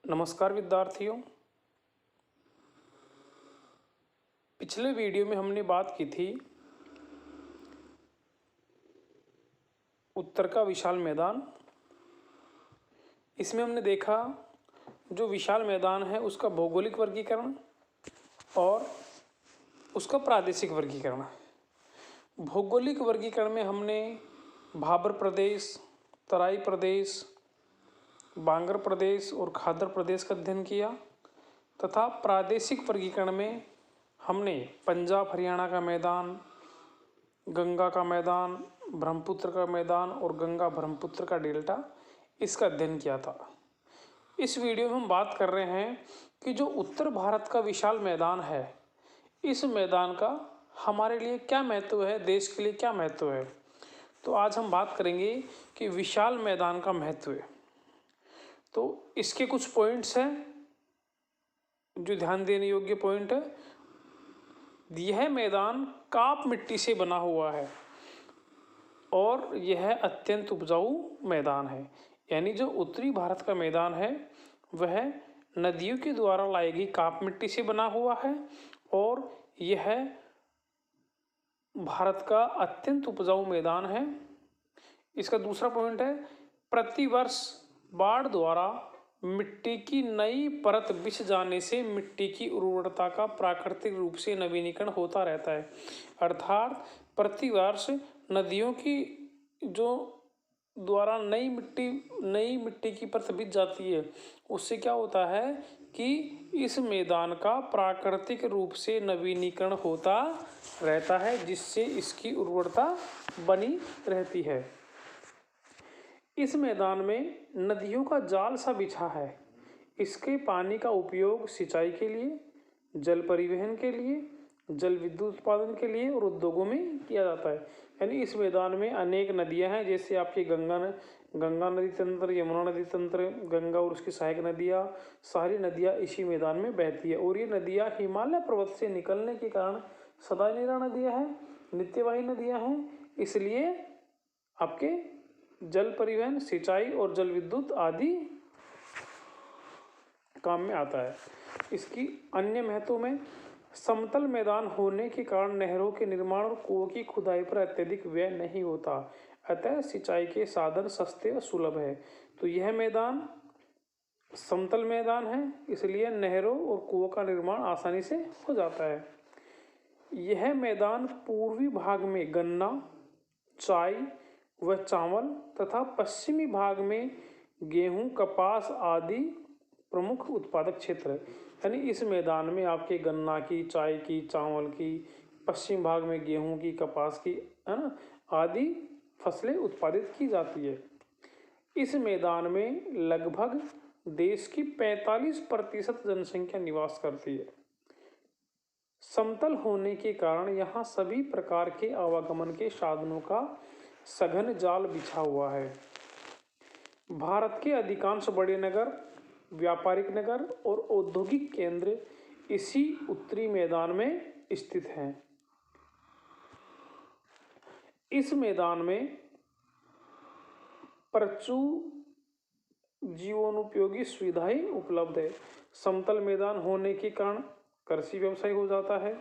नमस्कार विद्यार्थियों। पिछले वीडियो में हमने बात की थी उत्तर का विशाल मैदान। इसमें हमने देखा जो विशाल मैदान है उसका भौगोलिक वर्गीकरण और उसका प्रादेशिक वर्गीकरण। भौगोलिक वर्गीकरण में हमने भाबर प्रदेश, तराई प्रदेश, बांगर प्रदेश और खादर प्रदेश का अध्ययन किया तथा प्रादेशिक वर्गीकरण में हमने पंजाब हरियाणा का मैदान, गंगा का मैदान, ब्रह्मपुत्र का मैदान और गंगा ब्रह्मपुत्र का डेल्टा इसका अध्ययन किया था। इस वीडियो में हम बात कर रहे हैं कि जो उत्तर भारत का विशाल मैदान है, इस मैदान का हमारे लिए क्या महत्व है, देश के लिए क्या महत्व है। तो आज हम बात करेंगे कि विशाल मैदान का महत्व है। तो इसके कुछ पॉइंट्स हैं जो ध्यान देने योग्य पॉइंट है। यह मैदान काप मिट्टी से बना हुआ है और यह अत्यंत उपजाऊ मैदान है। यानी जो उत्तरी भारत का मैदान है वह नदियों के द्वारा लाई गई काप मिट्टी से बना हुआ है और यह भारत का अत्यंत उपजाऊ मैदान है। इसका दूसरा पॉइंट है, प्रतिवर्ष बाढ़ द्वारा मिट्टी की नई परत बिछ जाने से मिट्टी की उर्वरता का प्राकृतिक रूप से नवीनीकरण होता रहता है। अर्थात प्रतिवर्ष नदियों की जो द्वारा नई मिट्टी की परत बिछ जाती है, उससे क्या होता है कि इस मैदान का प्राकृतिक रूप से नवीनीकरण होता रहता है, जिससे इसकी उर्वरता बनी रहती है। इस मैदान में नदियों का जाल सा बिछा है। इसके पानी का उपयोग सिंचाई के लिए, जल परिवहन के लिए, जल विद्युत उत्पादन के लिए और उद्योगों में किया जाता है। यानी इस मैदान में अनेक नदियां हैं, जैसे आपकी गंगा नदी तंत्र, यमुना नदी तंत्र, गंगा और उसकी सहायक नदियां, सारी नदियां इसी मैदान में बहती है। और ये नदियां हिमालय पर्वत से निकलने के कारण सदा नीरा नदियां हैं, नित्यवाही नदियां हैं, इसलिए आपके जल परिवहन, सिंचाई और जल विद्युत आदि काम में आता है। इसकी अन्य महत्व में समतल मैदान होने के कारण नहरों के निर्माण और कुओं की खुदाई पर अत्यधिक व्यय नहीं होता, अतः सिंचाई के साधन सस्ते और सुलभ है। तो यह मैदान समतल मैदान है, इसलिए नहरों और कुओं का निर्माण आसानी से हो जाता है। यह मैदान पूर्वी भाग में गन्ना, चाय व चावल तथा पश्चिमी भाग में गेहूं, कपास आदि प्रमुख उत्पादक क्षेत्र है। यानी इस मैदान में आपके गन्ना की, चाय की, चावल की, पश्चिम भाग में गेहूं की, कपास की, है ना, आदि फसलें उत्पादित की जाती है। इस मैदान में लगभग देश की 45% जनसंख्या निवास करती है। समतल होने के कारण यहाँ सभी प्रकार के आवागमन के साधनों का सघन जाल बिछा हुआ है। भारत के अधिकांश बड़े नगर, व्यापारिक नगर और औद्योगिक केंद्र इसी उत्तरी मैदान में स्थित हैं। इस मैदान में प्रचुर जीवनोपयोगी सुविधाएं उपलब्ध है। समतल मैदान होने के कारण कृषि व्यवसाय हो जाता है,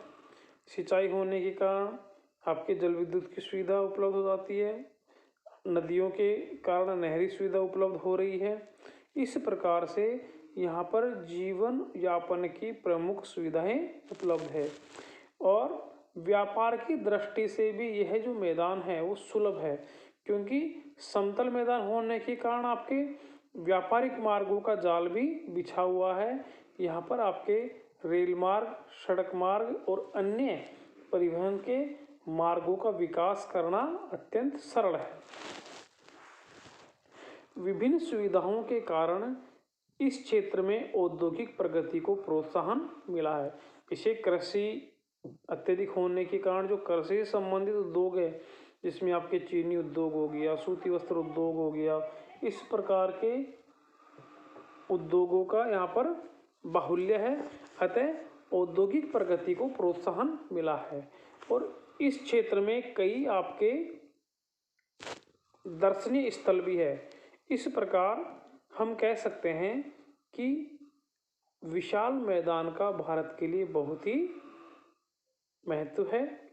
सिंचाई होने के कारण आपके जल विद्युत की सुविधा उपलब्ध हो जाती है, नदियों के कारण नहरी सुविधा उपलब्ध हो रही है। इस प्रकार से यहाँ पर जीवन यापन की प्रमुख सुविधाएं उपलब्ध है और व्यापार की दृष्टि से भी यह जो मैदान है वो सुलभ है, क्योंकि समतल मैदान होने के कारण आपके व्यापारिक मार्गों का जाल भी बिछा हुआ है। यहाँ पर आपके रेल मार्ग, सड़क मार्ग और अन्य परिवहन के मार्गों का विकास करना अत्यंत सरल है। विभिन्न सुविधाओं के कारण इस क्षेत्र में औद्योगिक प्रगति को प्रोत्साहन मिला है। इसे कृषि अत्यधिक होने के कारण जो कृषि से संबंधित उद्योग है, जिसमें आपके चीनी उद्योग हो गया, सूती वस्त्र उद्योग हो गया, इस प्रकार के उद्योगों का यहाँ पर बाहुल्य है, अतः औद्योगिक प्रगति को प्रोत्साहन मिला है। और इस क्षेत्र में कई आपके दर्शनीय स्थल भी है। इस प्रकार हम कह सकते हैं कि विशाल मैदान का भारत के लिए बहुत ही महत्व है।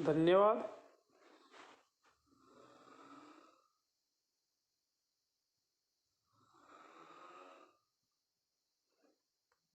धन्यवाद।